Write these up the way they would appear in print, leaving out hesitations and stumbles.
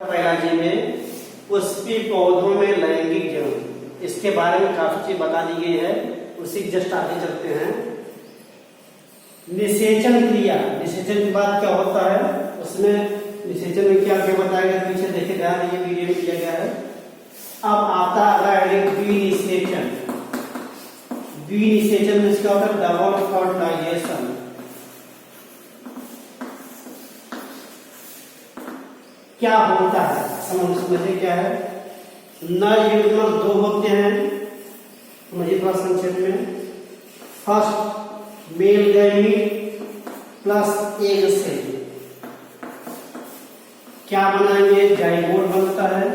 Biology में पुष्पी पौधों में लैंगिक जन्म, इसके बारे में काफी चीज बता दी गई है। उसी जस्ट आगे चलते हैं। निषेचन क्रिया, निषेचन के बाद क्या होता है, उसमें निषेचन में क्या क्या बताया गया, पीछे देखे ध्यान ये वीडियो में किया गया है। अब आता है द्विनिषेचन। द्विनिषेचन में क्या होता है, डबल फर्टिलाइजेशन। क्या होता है समझिए क्या है। नर युग्मक दो होते हैं, समझिए थोड़ा संक्षेप में। First male gamete plus egg cell क्या बनाएंगे, जाइगोट बनता है।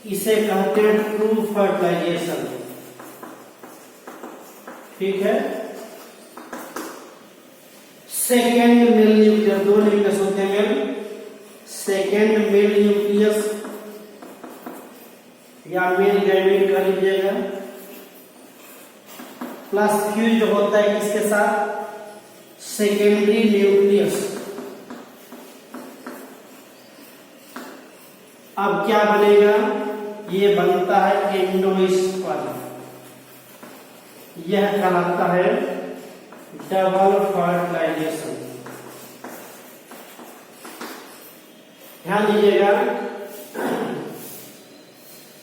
इसे कहते हैं ट्रू फर्टिलाइजेशन, ठीक है। सेकेंड मेल न्यूक्लियस, दो न्यूक्लियस होते हैं मेल, सेकेंड मेल न्यूक्लियस या मेल गैमीट कर लीजिएगा, प्लस फ्यूज होता है किसके साथ, सेकेंडरी न्यूक्लियस। अब क्या बनेगा, ये बनता है एंडोस्पर्म। यह कहलाता है डबल फर्टिलाइजेशन। ध्यान दीजिएगा,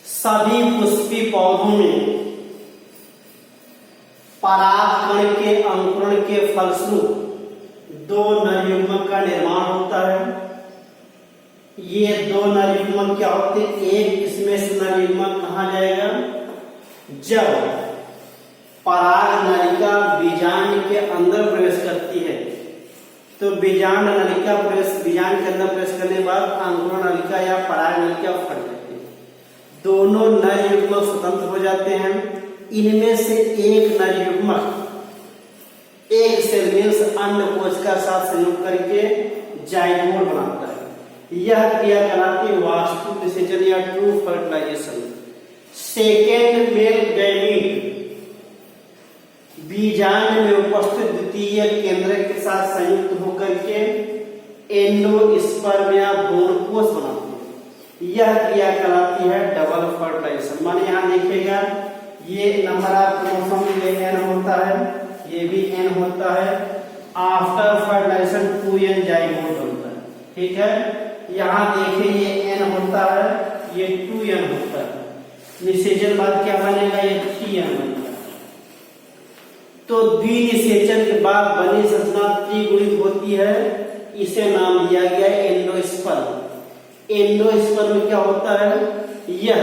सभी पुष्पी पौधों में परागकण के अंकुरण के फलस्वरूप दो नर युग्मक का निर्माण होता है। ये दो नर युग्मक क्या होते हैं, एक इसमें से नर युग्मक कहा जाएगा जब पराग नलिका बीजांड के अंदर प्रवेश करती है। तो बीजांड नलिका बीजांड के अंदर प्रवेश करने के बाद अंकुरण नलिका या पराग नलिका फट जाती है। दोनों नर युग्मक स्वतंत्र हो जाते हैं। इनमें से एक नर युग्मक एक सेल मिल्स अन्य कोशिका के साथ संयोग करके जाइगोट बनाता है। यह क्रिया कहलाती है वास्तु निषेचन या true fertilization. Second male gamete बीजांड में उपस्थित द्वितीय केंद्र के साथ संयुक्त होकर के एंडोस्पर्म या भ्रूणकोश बनाते हैं। यह क्रिया कहलाती है डबल फर्टिलाइजेशन। माने यहाँ देखिएगा, ये नंबर ऑफ क्रोमोसोम ये n होता है, ये भी n होता है। आफ्टर फर्टिलाइजेशन 2n जाइगोट बनता है, ठीक है। यहाँ देखिए ये n होता है, ये 2n होता है। निषेचन बाद क्या बनेगा, ये 3n बनेगा। तो द्विनिषेचन के बाद बनी संरचना त्रिगुणित होती है। इसे नाम दिया गया है एंडोस्पर्म। एंडोस्पर्म में क्या होता है, यह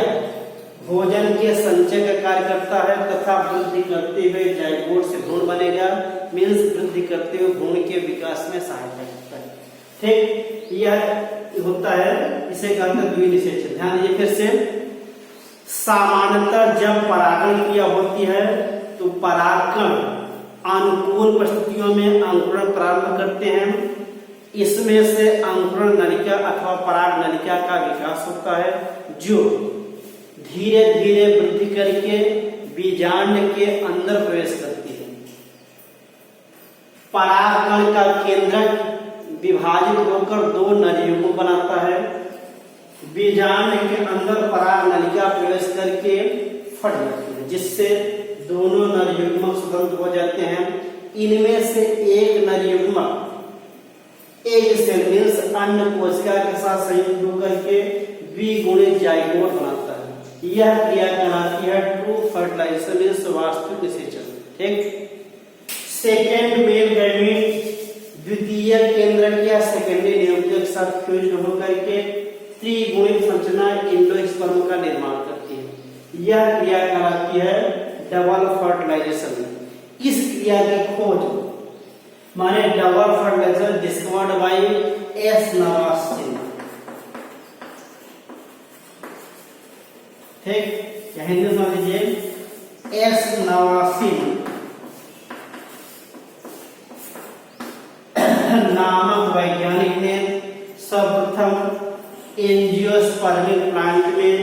भोजन के संचय का कार्य करता है तथा वृद्धि करते हुए जाइगोट से भ्रूण बनेगा। मीन्स वृद्धि करते हुए भ्रूण के विकास में सहायता करता है, ठीक। यह होता है, इसे कहते हैं द्विनिषेचन। ध्यान दीजिए फिर से। सामान्यतः जब परागण क्रिया होती है तो परागकण अनुकूल परिस्थितियों में अंकुरण प्रारंभ करते हैं। इसमें से अंकुरण नलिका अथवा पराग नलिका का विकास होता है, जो धीरे धीरे वृद्धि करके बीजांड के अंदर प्रवेश करती है। परागकण का केंद्रक विभाजित होकर दो नर युग्म बनाता है। बीजांड के अंदर पराग नलिका प्रवेश करके फट जाती है, जिससे दोनों नर युग्मक स्वतंत्र हो जाते हैं। इनमें से एक नर युग्मक एक सेल मिल्स अन्य कोशिका के साथ संयुक्त होकर के द्विगुणित जाइगोट बनाता है। यह क्रिया कहलाती है ट्रू फर्टिलाइजेशन, वास्तु निषेचन, ठीक। सेकेंड मेल गैमीट द्वितीय केंद्र या सेकेंडरी न्यूक्लियस के साथ फ्यूज होकर के त्रिगुणित संरचना एंडोस्पर्म का निर्माण करती है। यह क्रिया कहलाती है डबल फर्टिलाइजेशन। इस क्रिया की खोज माने double fertilization discovered by S Navashin, ठीक। हिंदी समझ लीजिए, एस नवासिन नामक वैज्ञानिक ने सर्वप्रथम एंजियोस्पर्मिक प्लांट में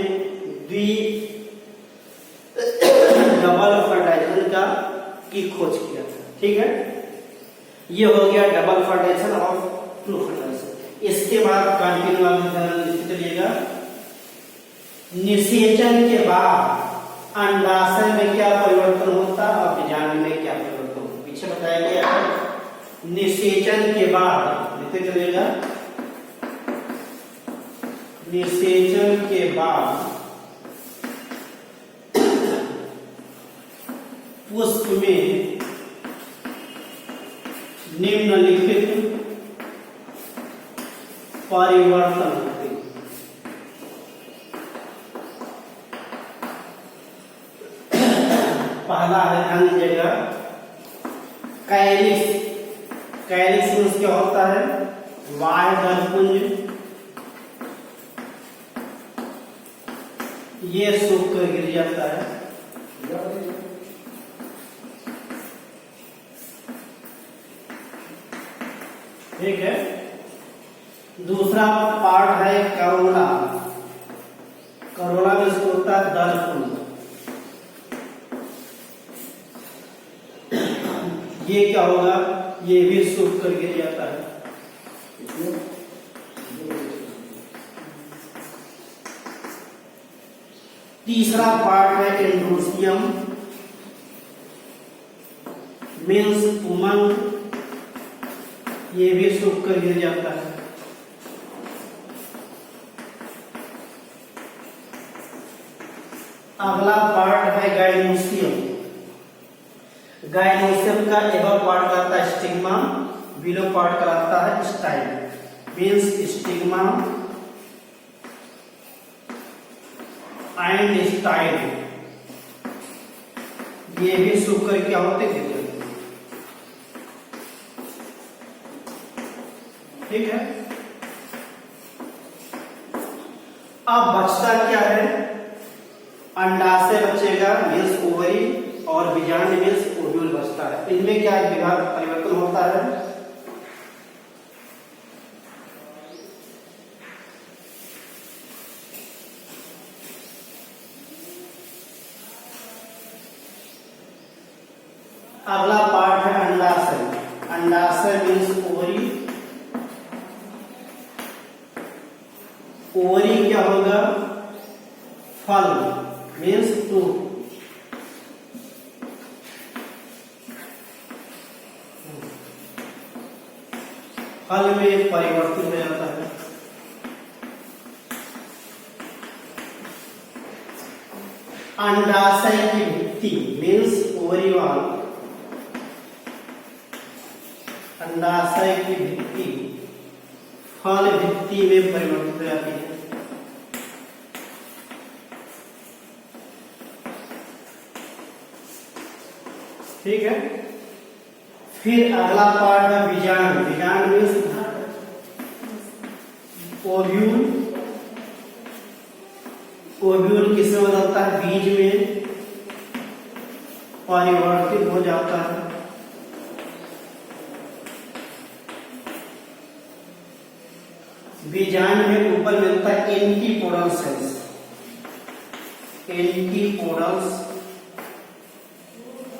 डबल फर्टिलाइजेशन की खोज किया था, ठीक है। ये हो गया डबल फर्टिलाइजेशन और ट्रू फर्टिलाइजेशन। इसके बाद कंटिन्यू आप ध्यान लिखते चलिएगा। निषेचन के बाद अंडाशय में क्या परिवर्तन होता है और बीजांड में क्या परिवर्तन होता है, पीछे बताया गया है। निषेचन के बाद लिखते चलिएगा, निषेचन के बाद पुष्प में निम्नलिखित परिवर्तन होते हैं। पहला है, ध्यान दीजिएगा, कैलिस। कैलिस में क्या होता है, बाह्य दलपुंज ये सूख कर गिर जाता है। ठीक है। दूसरा पार्ट है करोला। करोला में इसको होता है दलपुंज, ये क्या होगा, ये भी सूख कर गिर जाता है। तीसरा पार्ट है एंड्रोसियम, मीन्स उमंग, ये भी सूख कर गिर जाता है। अगला पार्ट है गाइनोसियम। गाइनोसियम का एबव पार्ट कहता है स्टिग्मा, बिलो पार्ट कहता है style, means stigma and style, ये भी सूख कर क्या होते गिर जाते। ठीक है। अब बचता क्या है, अंडाशय बचेगा मीन्स ओवरी, और बीजांड मीन्स ओव्यूल बचता है। इनमें क्या विभाग परिवर्तन होता है, अगला पार्ट है अंडाशय। अंडाशय मीन्स ओवरी, ओवरी क्या होगा, फल मीन्स फ्रूट। फल में परिवर्तित हो जाता है। अंडाशय की भित्ति मीन्स ओवरी वॉल, अंडाशय की भित्ति फल भित्ति में परिवर्तित हो जाती है। ठीक है। फिर अगला पार्ट है बीजांड। बीजांड मीन्स ओव्यूल। ओव्यूल किसमें बदलता है, बीज में परिवर्तित हो जाता है। बीजांड में ऊपर मिलता है antipodal cells, antipodals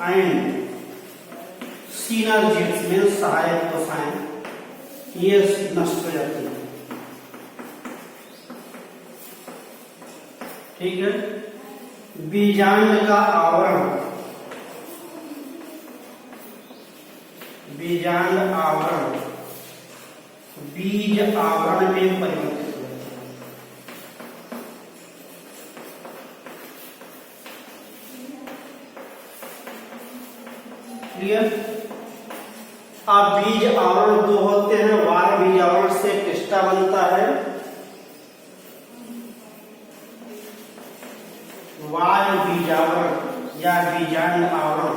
and synergids में सहायक कोशिकाएं, ये नष्ट हो जाती है। ठीक है। बीजांड का आवरण, बीजांड आवरण बीज आवरण में परिवर्तित हो जाता है। क्लियर। अब बीज आवरण दो होते हैं, बाह्य बीज आवरण से टेस्टा बनता है, बाह्य बीज आवरण या बीजांड आवरण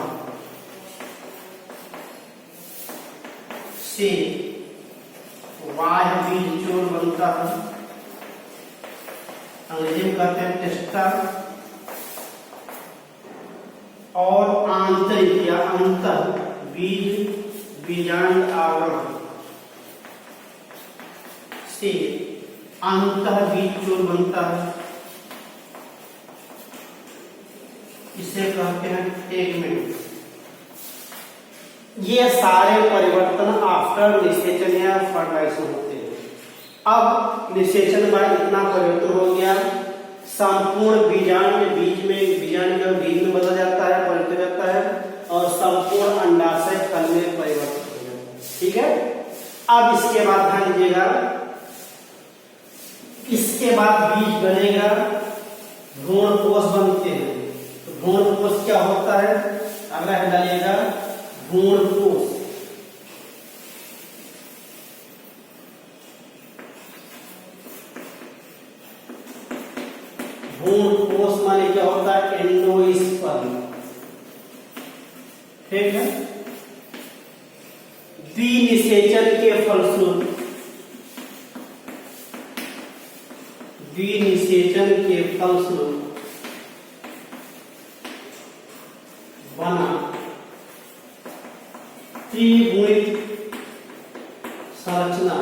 से बाह्य बीज चोर बनता है, अंग्रेजी में कहते हैं टेस्टा। और आंतरिक या अंतर बीज बीजांड आवरण से अंतर बीज चोर बनता है, इसे कहते हैं टेगमेंट। ये सारे परिवर्तन आफ्टर निषेचन या फर्टिलाइजेशन होते हैं। अब निषेचन में इतना परिवर्तन हो गया, संपूर्ण बीजांड बीज में बदल जाता है, परिवर्तित हो जाता है और संपूर्ण अंडाशय फल में परिवर्तित हो जाता है। ठीक है, अब इसके बाद ध्यान दीजिएगा, इसके बाद बीज बनेगा, भ्रूणपोष बनते हैं। तो भ्रूणपोष क्या होता है, अगला है डालिएगा भ्रूणपोष। भ्रूणपोष माने क्या होता है, एंडोस्पर्म। ठीक है, द्विनिषेचन के फलस्वरूप बना त्रिगुणित संरचना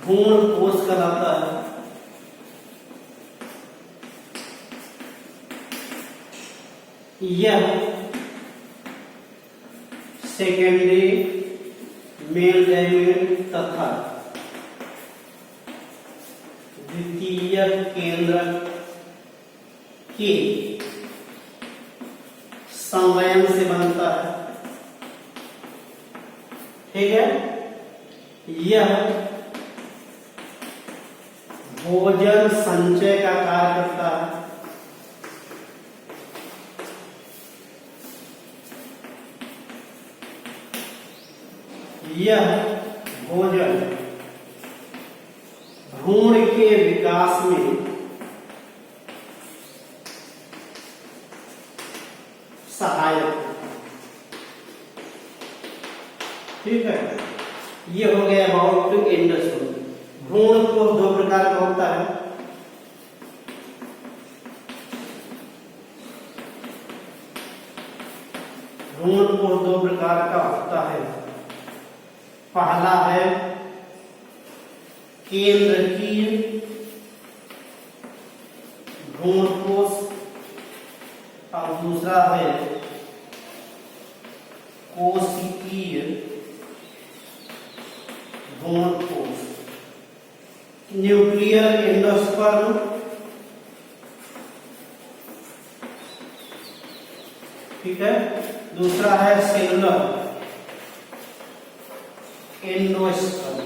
भ्रूणपोष कहलाता है। यह सेकेंडरी मेल गैमेट तथा द्वितीय केंद्रक के संवयन से बनता है। ठीक है, यह भोजन संचय का कार्य करता है। यह भोजन भ्रूण के विकास में सहायक। ठीक है, ये हो गया अबाउट एंडोस्पर्म। भ्रूणपोष दो प्रकार का होता है। भ्रूणपोष दो प्रकार का होता है। पहला है केंद्रकीय भ्रूणपोष और दूसरा है कोशिकीय भ्रूणपोष। न्यूक्लियर एंडोस्पर्म, ठीक है, दूसरा है सेलुलर एंडोस्पर्म।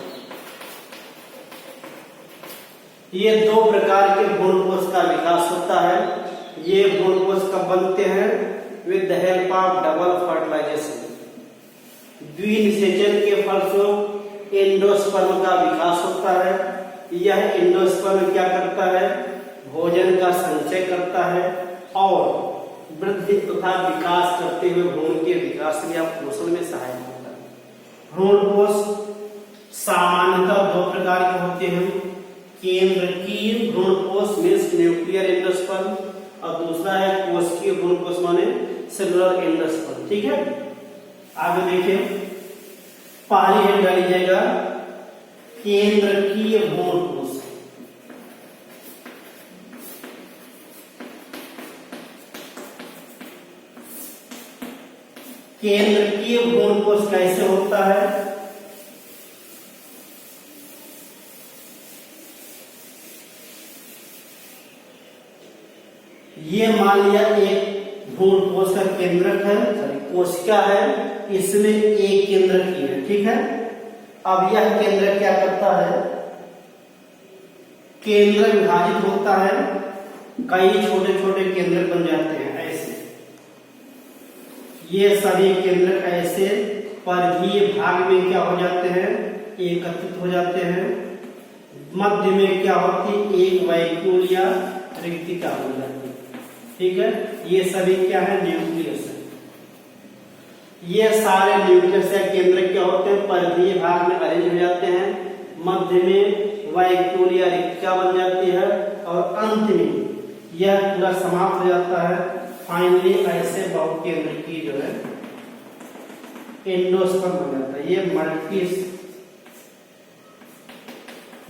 ये दो प्रकार के भ्रूणपोष का विकास होता है। ये भ्रूणपोष कब बनते हैं, with the help of double fertilization. द्विनिषेचन के फलस्वरूप एंडोस्पर्म का विकास होता है। यह एंडोस्पर्म क्या करता है, भोजन का संचय करता है और वृद्धि तथा विकास करते हुए भ्रूण के विकास या पोषण में सहायक होता है। भ्रूणपोष सामान्यतः दो प्रकार के होते हैं। केंद्रकीय भ्रूणपोष मीन्स न्यूक्लियर एंडोस्पर्म और दूसरा है कोशिकीय भ्रूणपोष माने सेलुलर एंडोस्पर्म। ठीक है, आगे देखिए, पहली हेड डाली जाएगा केंद्रकीय भ्रूणपोष। केंद्रकीय भ्रूणपोष कैसे होता है, ये मान लिया एक भ्रूणपोष का केंद्रक है, सॉरी कोशिका है, इसमें एक केंद्रक ही है। ठीक है, अब यह केंद्रक क्या करता है, केंद्र विभाजित होता है, कई छोटे छोटे केंद्र बन जाते हैं। ऐसे ये सभी केंद्र ऐसे परिधीय भाग में क्या हो जाते हैं, एकत्रित हो जाते हैं। मध्य में क्या होती है, एक वैक्यूल या रिक्तिका हो जाती है। ठीक है, ये सभी क्या है, न्यूक्लियस है। ये सारे न्यूक्लियस या केंद्र क्या होते हैं, परिधीय भाग में अरेंज हो जाते हैं। मध्य में वैक्यूल या रिक्तिका बन जाती है और अंत में यह पूरा समाप्त हो जाता है। फाइनली ऐसे बहुकेंद्र की जो है एंडोस्पर्म बन जाता है। ये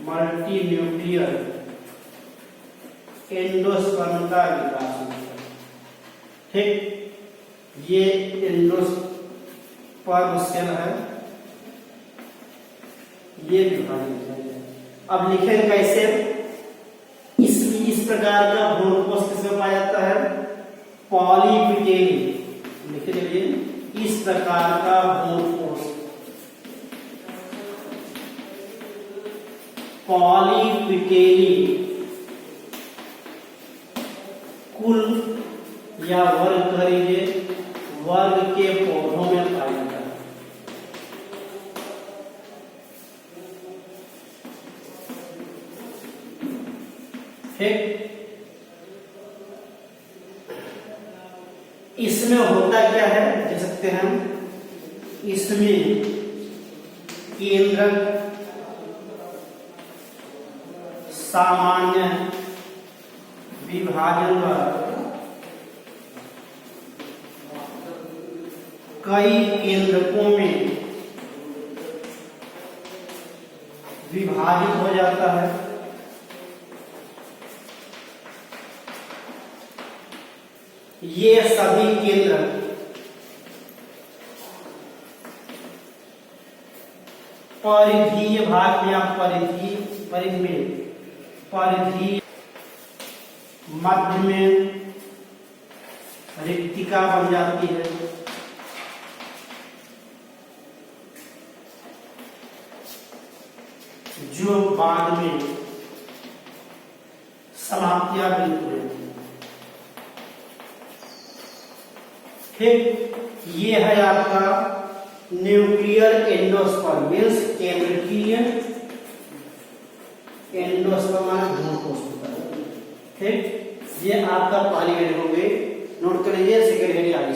मल्टी न्यूक्लियर एंडोस्पर्म का विकास होता है। ठीक, ये एंडोस्पर्म सेल है ये विभाजित है। अब लिखें कैसे? इस प्रकार का भ्रूण कोश किसमें पाया जाता है? पॉलीपिटेली। लिख लीजिए, इस प्रकार का भ्रूण कोश पॉलीपिटेली कुल या वर्ग कह लीजिए, वर्ग के पौधों में पाया जाता है। ठीक, इसमें होता क्या है देख सकते हैं, इसमें केंद्रक सामान्य विभाजन पर कई केंद्रकों में विभाजित हो जाता है। ये सभी केंद्र परिधीय भाग में या परिधि में परिधि मध्य में रिक्तिका बन जाती है। जो बाद में समाप्तियां बिल्कुल है। ठीक, ये है आपका न्यूक्लियर एंडोस्पर्म, मीन्स केंद्रकीय एंडोस्पर्म भ्रूण कोश होता है। ठीक, ये आपका पहली हेड हो गई, नोट कर लीजिए। सेकेंड हेड आगे